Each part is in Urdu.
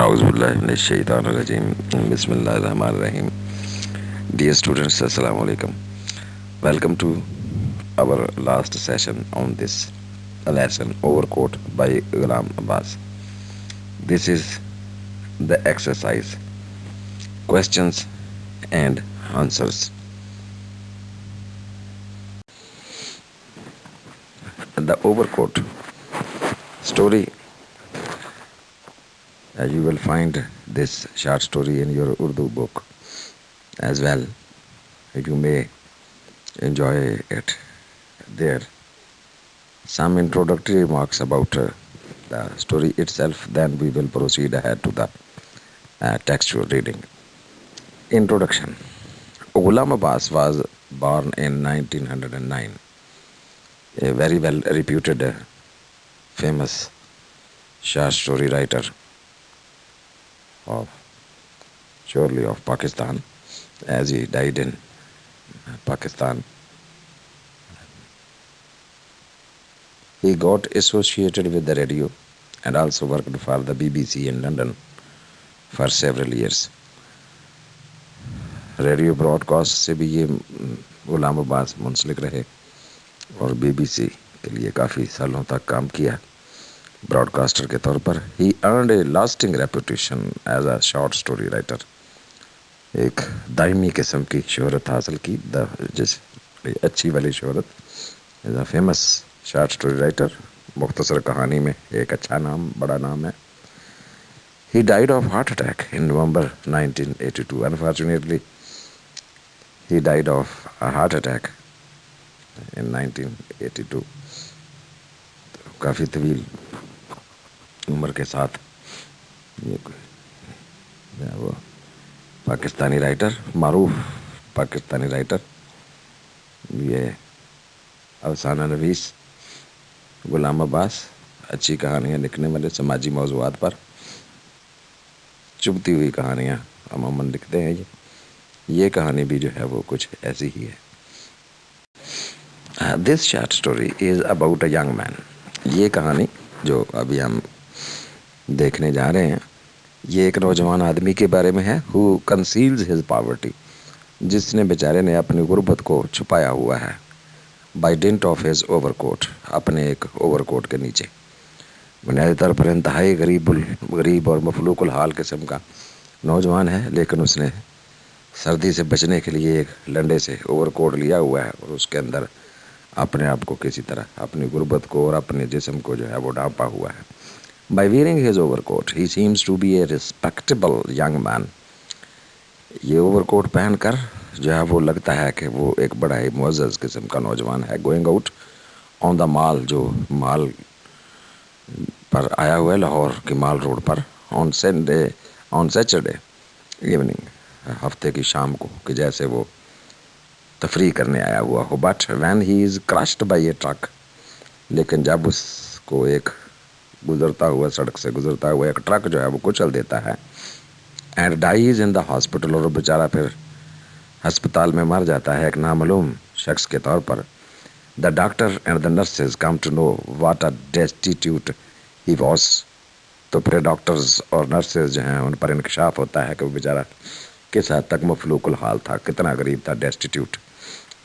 اعوذ باللہ من الشیطان الرجیم بسم اللہ الرحمن الرحیم. Dear students, Assalamu alaikum. Welcome to our last session on this lesson, Overcoat by Ghulam Abbas. This is the exercise, questions and answers. The Overcoat story. You will find this short story in your Urdu book as well. You may enjoy it there. Some introductory remarks about the story itself, then we will proceed ahead to the textual reading. Introduction. Ghulam Abbas was born in 1909, a very well reputed, famous short story writer of Pakistan, as he died in Pakistan. He got associated with the radio and also worked for the BBC in London for several years. Radio broadcast سے بھی یہ غلام عباس منسلک رہے اور بی بی سی کے لیے کافی سالوں تک کام کیا براڈ کاسٹر کے طور پر. He earned a lasting reputation as a short story writer. ایک دائمی قسم کی شہرت حاصل کی, جس اچھی والی شہرت. As a famous short story writer, مختصر کہانی میں ایک اچھا نام, بڑا نام ہے. He died of heart attack in November 1982. Unfortunately, he died of a heart attack in 1982. کافی طویل عمر کے ساتھ وہ پاکستانی رائٹر, معروف پاکستانی رائٹر, یہ افسانہ نویس غلام عباس اچھی کہانیاں لکھنے والے, سماجی موضوعات پر چبھتی ہوئی کہانیاں عموماً لکھتے ہیں. یہ کہانی بھی جو ہے وہ کچھ ایسی ہی ہے. This short story is about a young man. یہ کہانی جو ابھی ہم دیکھنے جا رہے ہیں, یہ ایک نوجوان آدمی کے بارے میں ہے. ہو کنسیلز ہز پاورٹی, جس نے بیچارے نے اپنی غربت کو چھپایا ہوا ہے. By dint of his overcoat, اپنے ایک اوور کوٹ کے نیچے. بنیادی طور پر انتہائی غریب اور مفلوق الحال قسم کا نوجوان ہے, لیکن اس نے سردی سے بچنے کے لیے ایک لنڈے سے اوور کوٹ لیا ہوا ہے اور اس کے اندر اپنے آپ کو کسی طرح, اپنی غربت کو اور اپنے جسم کو جو ہے وہ ڈھانپا ہوا ہے. By wearing his overcoat he seems to be a respectable young man. یہ اوور کوٹ پہن کر جو ہے وہ لگتا ہے کہ وہ ایک بڑا ہی معزز قسم کا نوجوان ہے. گوئنگ آؤٹ آن دا مال, جو مال پر آیا ہوا ہے, لاہور کی مال روڈ پر. آن سیچرڈے ایوننگ, ہفتے کی شام کو, کہ جیسے وہ تفریح کرنے آیا ہوا ہو. But when he is crushed by a truck, لیکن جب اس کو ایک گزرتا ہوا, سڑک سے گزرتا ہوا ایک ٹرک جو ہے وہ کچل دیتا ہے. And dies in the hospital, اور بیچارہ پھر ہسپتال میں مر جاتا ہے ایک نامعلوم شخص کے طور پر. The doctor and the nurses come to know what a destitute he was. تو پھر ڈاکٹرز اور نرسز جو ہیں ان پر انکشاف ہوتا ہے کہ وہ بیچارہ کس حد تک مفلوق الحال تھا, کتنا غریب تھا. ڈیسٹیٹیوٹ,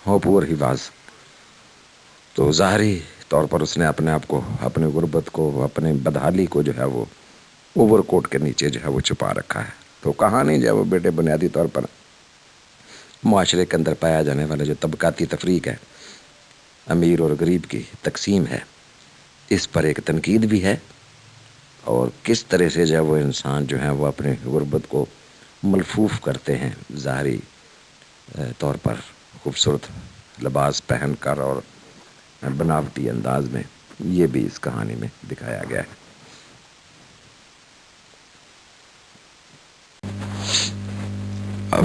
ہاؤ پور ہی واز. تو ظاہری طور پر اس نے اپنے آپ کو, اپنی غربت کو, اپنے بدحالی کو جو ہے وہ اوور کوٹ کے نیچے جو ہے وہ چھپا رکھا ہے. تو کہانی جو ہے وہ بیٹے بنیادی طور پر معاشرے کے اندر پایا جانے والا جو طبقاتی تفریق ہے, امیر اور غریب کی تقسیم ہے, اس پر ایک تنقید بھی ہے. اور کس طرح سے جو ہے وہ انسان جو ہے وہ اپنے غربت کو ملفوف کرتے ہیں ظاہری طور پر خوبصورت لباس پہن کر اور بناوٹی انداز میں. یہ بھی اس کہانی میں دکھایا گیا ہے.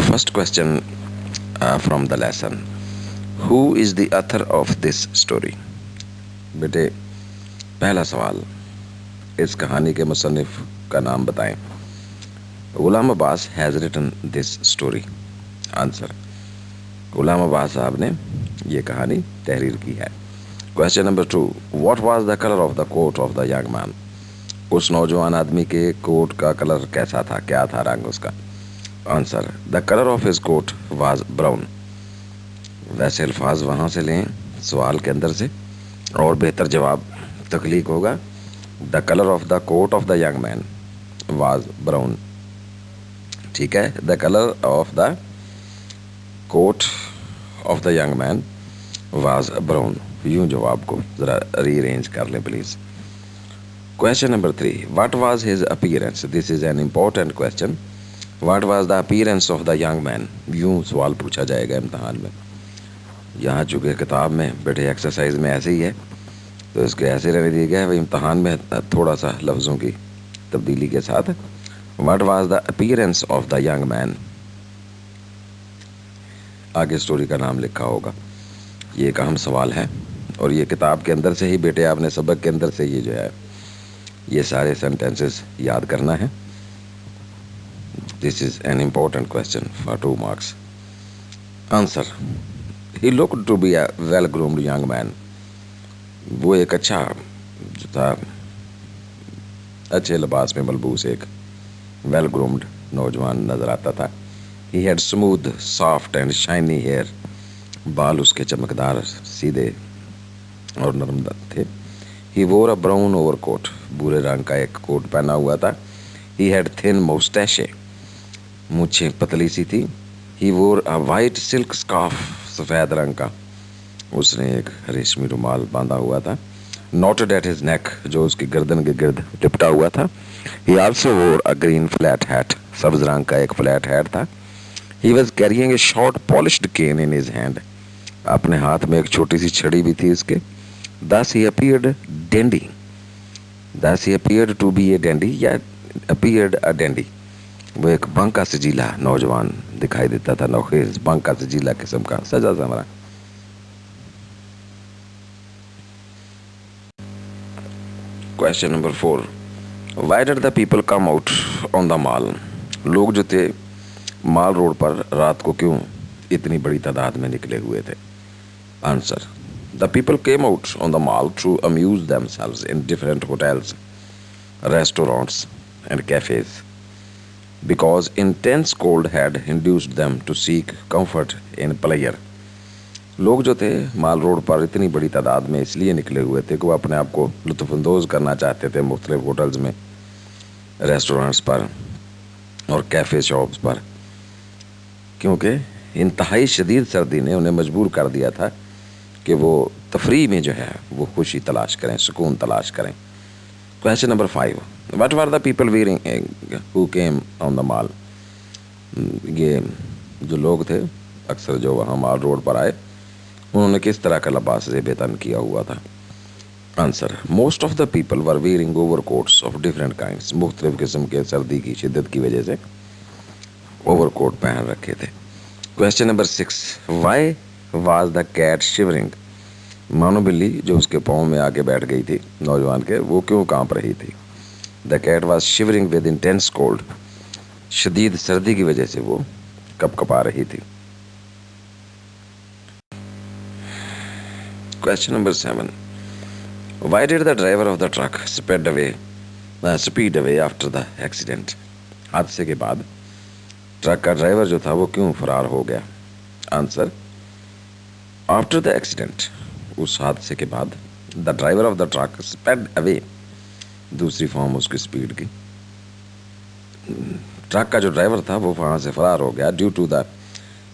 First question from the lesson, who is the author of this story. بیٹے پہلا سوال, اس کہانی کے مصنف کا نام بتائیں. Ghulam Abbas has written this story. Answer, Ghulam Abbas صاحب نے یہ کہانی تحریر کی ہے. Question number 2, what was the colour of the coat of the young man. اس نوجوان آدمی کے کوٹ کا کلر کیسا تھا, کیا تھا رنگ اس کا؟ Answer, the colour of his coat was brown. ویسے الفاظ وہاں سے لیں سوال کے اندر سے, اور بہتر جواب تخلیق ہوگا the colour of the coat of the young man was brown. ٹھیک ہے, the colour of the coat of the young man was brown. یوں جواب کو ذرا ری ارینج کر لیں please. Question number 3, what was his appearance? This is an important question. What was the appearance of the young man? یوں سوال پوچھا جائے گا امتحان میں. یہاں چونکہ کتاب میں بیٹے ایکسرسائز میں ایسے ہی ہے تو اس کو ایسے رہنے دیا گیا ہے, امتحان میں تھوڑا سا لفظوں کی تبدیلی کے ساتھ. What was the appearance of the young مین, آگے سٹوری کا نام لکھا ہوگا. یہ ایک اہم سوال ہے اور یہ کتاب کے اندر سے ہی بیٹے آپ نے سبق کے اندر سے یہ جو ہے یہ سارے سینٹینسز یاد کرنا ہے. This is an important question for 2 marks. Answer, he looked to be a well groomed young man. وہ ایک اچھا جو تھا اچھے لباس میں ملبوس ایک ویل گرومڈ نوجوان نظر آتا تھا. He had smooth soft and shiny hair. بال اس کے چمکدار سیدھے اور نرم تھے. ہی وور اے براؤن اوور کوٹ. بھورے رنگ کا ایک کوٹ پہنا ہوا تھا. ہی ہیڈ تھن موسٹیشے. مونچھیں پتلی سی تھی. ہی وور اے وائٹ سلک اسکارف. سفید رنگ کا اس نے ایک ریشمی رومال باندھا ہوا تھا. نوٹڈ ایٹ ہز نیک, جو اس کی گردن کے گرد لپٹا ہوا تھا. ہی آلسو وور اے گرین فلیٹ ہیٹ. سبز رنگ کا ایک فلیٹ ہیٹ تھا. He was carrying a short polished cane in his hand. اپنے ہاتھ میں ایک چھوٹی سی چھڑی بھی تھی اس کے. thus he appeared dandy. thus he appeared to be a dandy یا appeared a dandy. وہ ایک بنکا سجیلا نوجوان دکھائی دیتا تھا, نوخیز بنکا سجیلا قسم کا سجا سمرا. Question number 4, why did the people come out on the mall? لوگ جو تھے مال روڈ پر رات کو کیوں اتنی بڑی تعداد میں نکلے ہوئے تھے؟ Answer, the people came out on the mall to amuse themselves in different hotels, restaurants and cafes because intense cold had induced them to seek comfort in pleasure. لوگ جو تھے مال روڈ پر اتنی بڑی تعداد میں اس لیے نکلے ہوئے تھے کہ وہ اپنے آپ کو لطف اندوز کرنا چاہتے تھے مختلف ہوٹلز میں, ریسٹورانٹس پر اور کیفے شاپس پر, کیونکہ انتہائی شدید سردی نے انہیں مجبور کر دیا تھا کہ وہ تفریح میں جو ہے وہ خوشی تلاش کریں, سکون تلاش کریں. Question number 5, what were the people wearing who came on the mall? یہ جو لوگ تھے اکثر جو وہاں مال روڈ پر آئے انہوں نے کس طرح کا لباس زیب تن کیا ہوا تھا؟ Answer, most of the people were wearing overcoats of different kinds. مختلف قسم کے سردی کی شدت کی وجہ سے اوور کوٹ پہن رکھے تھے. Question number 6, Y was the cat shivering? مانو بلی جو اس کے پاؤں میں آ کے بیٹھ گئی تھی نوجوان کے, وہ کیوں کانپ رہی تھی؟ The cat was shivering with intense cold. شدید سردی کی وجہ سے وہ کپ کپا رہی تھی. Question number 7, why did the driver of the truck speed away after the accident? حادثے کے بعد ٹرک کا ڈرائیور جو تھا وہ کیوں فرار ہو گیا؟ آنسر, آفٹر دا ایکسیڈنٹ, اس حادثے کے بعد, the driver of the truck speed away, دوسری فارم اس کی اسپیڈ کی. ٹرک کا جو ڈرائیور تھا وہ وہاں سے فرار ہو گیا due to the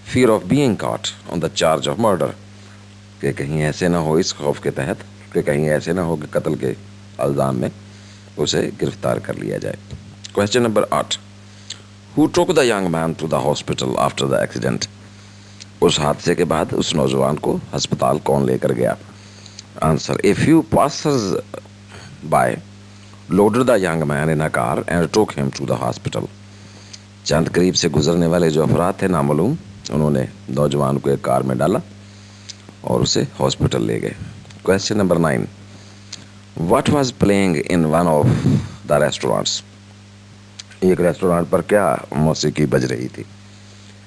fear of being caught on the charge of murder, کہ کہیں ایسے نہ ہو, اس خوف کے تحت کہ کہیں ایسے نہ ہو کہ قتل کے الزام میں اسے گرفتار کر لیا جائے. Question number 8, who took the young man to the hospital after the accident? اس حادثے کے بعد اس نوجوان کو ہسپتال کون لے کر گیا؟ Answer, a few passers by loaded the young man in a car and took him to the hospital. چند قریب سے گزرنے والے جو افراد تھے نامعلوم, انہوں نے نوجوان کو ایک کار میں ڈالا اور اسے ہاسپٹل لے گئے. Question number 9, what was playing in one of the restaurants? ایک ریسٹورانٹ پر کیا موسیقی بج رہی تھی؟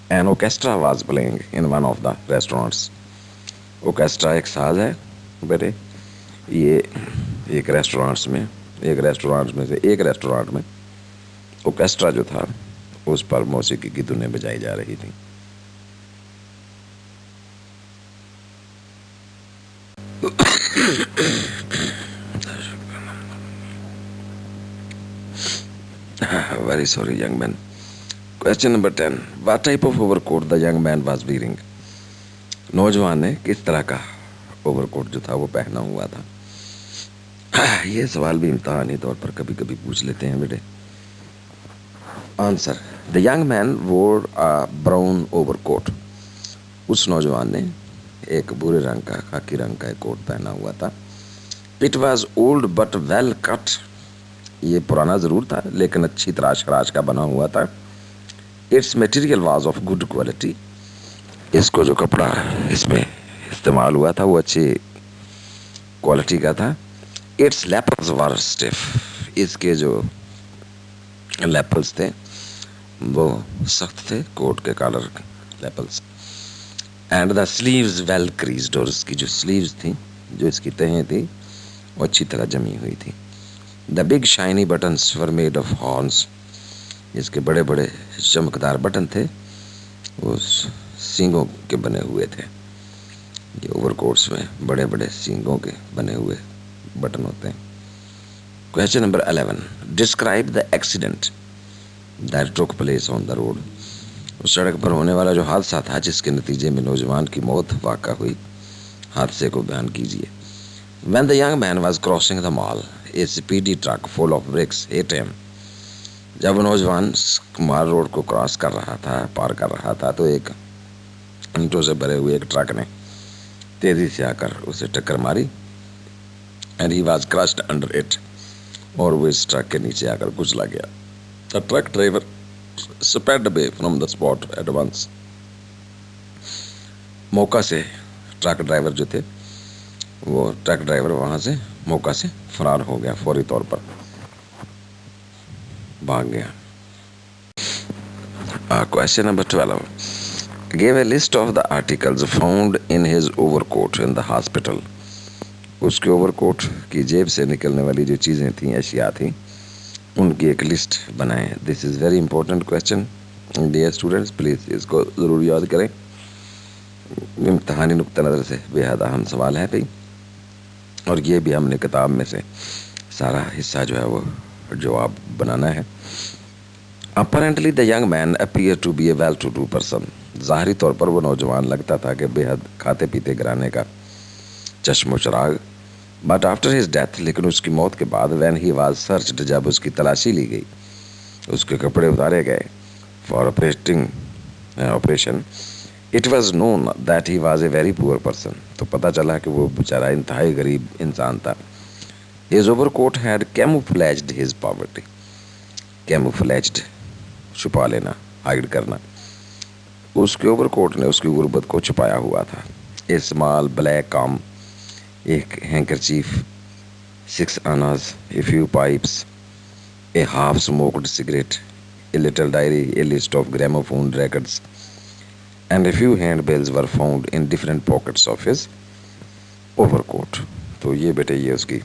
An orchestra was playing in one of the restaurants. Orchestra ایک ساز ہے بیٹے, یہ ایک ریسٹورانٹس میں ایک ریسٹورانٹ میں سے ایک ریسٹورانٹ میں اوکیسٹرا جو تھا اس پر موسیقی کی دھنیں بجائی جا رہی تھیں. Very sorry, young man. Question number 10. What type of overcoat the young man was wearing? نوجوان نے کس طرح کا اوور کوٹ جو تھا وہ پہنا ہوا تھا. یہ سوال بھی امتحانی طور پر کبھی کبھی پوچھ لیتے ہیں بیٹے. Answer: The young man wore a brown overcoat. اس نوجوان نے ایک بھورے رنگ کا خاکی رنگ کا ایک کوٹ پہنا ہوا تھا. It was old but well cut. یہ پرانا ضرور تھا لیکن اچھی تراش خراش کا بنا ہوا تھا. Its material was of good quality. اس کو جو کپڑا اس میں استعمال ہوا تھا وہ اچھی کوالٹی کا تھا. Its lapels were stiff. اس کے جو لیپلز تھے وہ سخت تھے، کوٹ کے collar lapels. And the sleeves well creased. اور اس کی جو سلیوز تھیں، جو اس کی تہیں تھیں، وہ اچھی طرح جمی ہوئی تھی. The big shiny buttons were made of horns. اس کے بڑے بڑے چمکدار بٹن تھے، وہ سینگوں کے بنے ہوئے تھے. یہ اوور کوٹس میں بڑے بڑے سینگوں کے بنے ہوئے بٹن ہوتے ہیں. Question number 11. Describe the accident that took place on the road. اس سڑک پر ہونے والا جو حادثہ تھا جس کے نتیجے میں نوجوان کی موت واقع ہوئی، حادثے کو بیان کیجیے. When the young man was crossing the mall, a speedy truck full of bricks hit him. جب وہ نوجوان مال روڈ کو کراس کر رہا تھا، پار کر رہا تھا، تو ایک اینٹوں سے بھرے ہوئے ایک ٹرک نے تیزی سے آ کر اسے ٹکر ماری. And he was crushed under it. اور وہ اس ٹرک کے نیچے آ کر کچلا گیا. The truck driver sped away from the spot at once. موقع سے ٹرک ڈرائیور جو تھے، وہ ٹرک ڈرائیور وہاں سے موقع سے فرار ہو گیا، فوری طور پر بھاگ گیا. Question number 12. Give a list of the articles found in his overcoat in the hospital. اس کے اوور کوٹ کی جیب سے نکلنے والی جو چیزیں تھیں، اشیاء تھیں، ان کی ایک لسٹ بنائیں. This is very important question dear students, please اس کو ضرور یاد کریں. امتحانی نقطہ نظر سے بے حد اہم سوال ہے بھائی، اور یہ بھی ہم نے کتاب میں سے سارا حصہ جو ہے وہ جواب بنانا ہے. Apparently the young man appear to be a well to do person. ظاہری طور پر وہ نوجوان لگتا تھا کہ بے حد کھاتے پیتے گھرانے کا چشم و چراغ. بٹ آفٹر ہز ڈیتھ، لیکن اس کی موت کے بعد، وین ہی واز سرچڈ، جب اس کی تلاشی لی گئی، اس کے کپڑے اتارے گئے for operation, it was known that he was a very poor person. تو پتہ چلا کہ وہ بیچارہ انتہائی غریب انسان تھا. ہز اوور کوٹ ہیڈ کیموفلیجڈ ہز پاورٹی. کیموفلیجڈ چھپا لینا، ہائڈ کرنا. اس کے اوور کوٹ نے اس کی غربت کو چھپایا ہوا تھا. اے اسمال بلیک کام، ایک handkerchief, 6 annas, a few pipes, a half smoked cigarette, a little diary, a list of gramophone records and a few hand bells were found in different pockets of his overcoat. تو یہ بیٹے یہ اس کی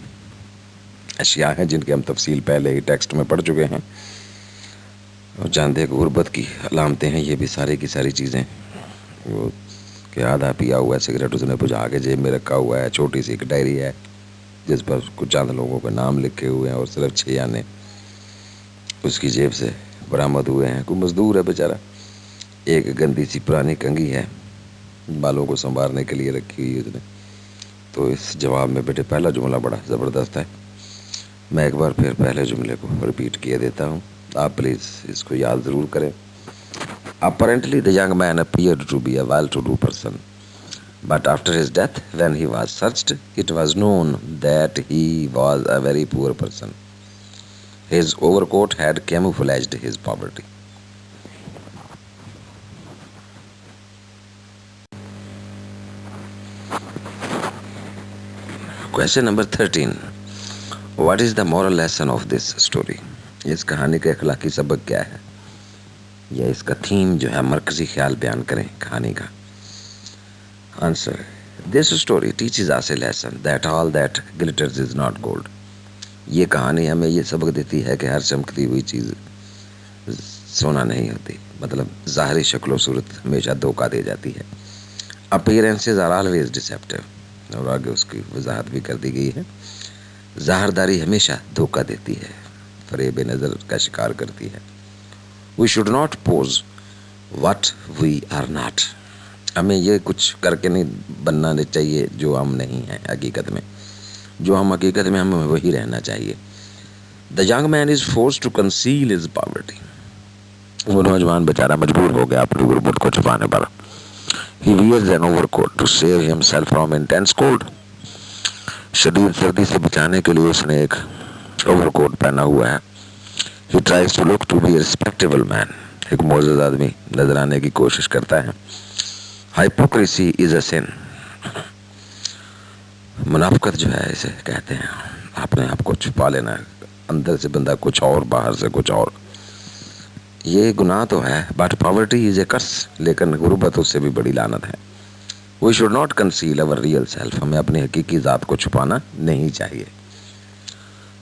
اشیاء ہیں جن کی ہم تفصیل پہلے ہی ٹیکسٹ میں پڑھ چکے ہیں. اور چاند ایک غربت کی علامتیں ہیں یہ بھی ساری کی ساری چیزیں. وہ کہ آدھا پیا ہوا ہے سگریٹ اس نے بجھا کے جیب میں رکھا ہوا ہے. چھوٹی سی ایک ڈائری ہے جس پر کچھ چند لوگوں کے نام لکھے ہوئے ہیں اور صرف 6 آنے اس کی جیب سے برآمد ہوئے ہیں. کوئی مزدور ہے بیچارہ. ایک گندی سی پرانی کنگھی ہے بالوں کو سنوارنے کے لیے رکھی ہوئی اس نے. تو اس جواب میں بیٹے پہلا جملہ بڑا زبردست ہے. میں ایک بار پھر پہلے جملے کو ریپیٹ کیے دیتا ہوں، آپ پلیز اس کو یاد ضرور کریں. Apparently the young man appeared to be a well-to-do person, but after his death, when he was searched, it was known that he was a very poor person. His overcoat had camouflaged his poverty. Question number 13. What is the moral lesson of this story? اس کہانی کا اخلاقی سبق کیا ہے، یا اس کا تھیم جو ہے مرکزی خیال بیان کریں کہانی کا. Answer: this story teaches us a lesson that all that glitters is not gold. یہ کہانی ہمیں یہ سبق دیتی ہے کہ ہر چمکتی ہوئی چیز سونا نہیں ہوتی، مطلب ظاہری شکل و صورت ہمیشہ دھوکہ دے جاتی ہے. اپیرنسز آر آلویز ڈیسیپٹیو، اور آگے اس کی وضاحت بھی کر دی گئی ہے. ظاہرداری ہمیشہ دھوکہ دیتی ہے، فریب نظر کا شکار کرتی ہے. We should not pose what we are not. ہمیں یہ کچھ کر کے نہیں بننا چاہیے جو ہم نہیں ہیں حقیقت میں. جو ہم حقیقت میں ہمیں وہی رہنا چاہیے. The young man is force to conceal his poverty. وہ نوجوان بیچارہ مجبور ہو گیا اپنی غربت کو چھپانے پر. He wears an overcoat to save himself from intense cold. شدید سردی سے بچانے کے لیے اس نے ایک اوور کوٹ پہنا ہوا ہے. He tries to look to be a respectable man. ایک معزز آدمی نظر آنے کی کوشش کرتا ہے. Hypocrisy is a sin. منافقت جو ہے اسے کہتے ہیں، اپنے آپ کو چھپا لینا، اندر سے بندہ کچھ اور باہر سے کچھ اور. یہ گناہ تو ہے، بٹ پاورٹی از اے کرس. لیکن غربت اس سے بھی بڑی لعنت ہے. We should not conceal our real self. ہمیں اپنی حقیقی ذات کو چھپانا نہیں چاہیے.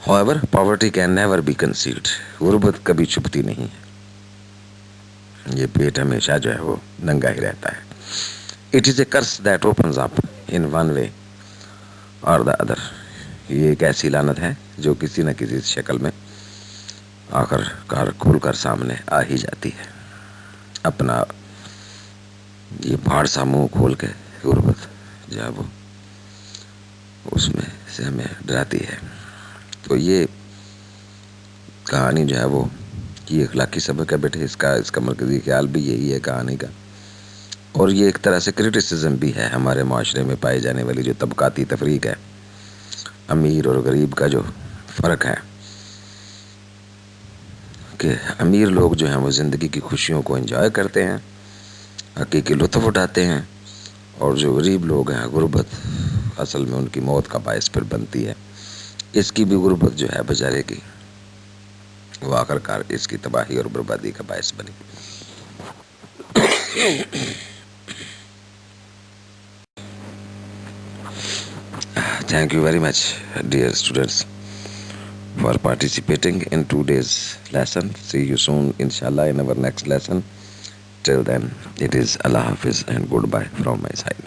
however poverty can never be concealed. غربت کبھی چھپتی نہیں ہے، یہ پیٹ ہمیشہ جو ہے وہ ننگا ہی رہتا ہے. it is a curse that opens up in one way or the other. یہ ایک ایسی لعنت ہے جو کسی نہ کسی شکل میں آخر کار کھول کر سامنے آ ہی جاتی ہے. اپنا یہ پہاڑ سا منہ کھول کے غربت جو ہے وہ اس میں سے ہمیں ڈراتی ہے. تو یہ کہانی جو ہے وہ یہ اخلاقی سبق ہے بیٹے. اس کا مرکزی خیال بھی یہی ہے کہانی کا. اور یہ ایک طرح سے کرٹیسزم بھی ہے ہمارے معاشرے میں پائی جانے والی جو طبقاتی تفریق ہے، امیر اور غریب کا جو فرق ہے، کہ امیر لوگ جو ہیں وہ زندگی کی خوشیوں کو انجوائے کرتے ہیں، حقیقی لطف اٹھاتے ہیں، اور جو غریب لوگ ہیں غربت اصل میں ان کی موت کا باعث پھر بنتی ہے. اس کی بھی غربت جو ہے بیچارے کی وہ آخر کار اس کی تباہی اور بربادی کا باعث بنی. Thank you very much, dear students, for participating in today's lesson. See you soon, inshallah, in our next lesson. Till then, it is Allah Hafiz and goodbye from my side.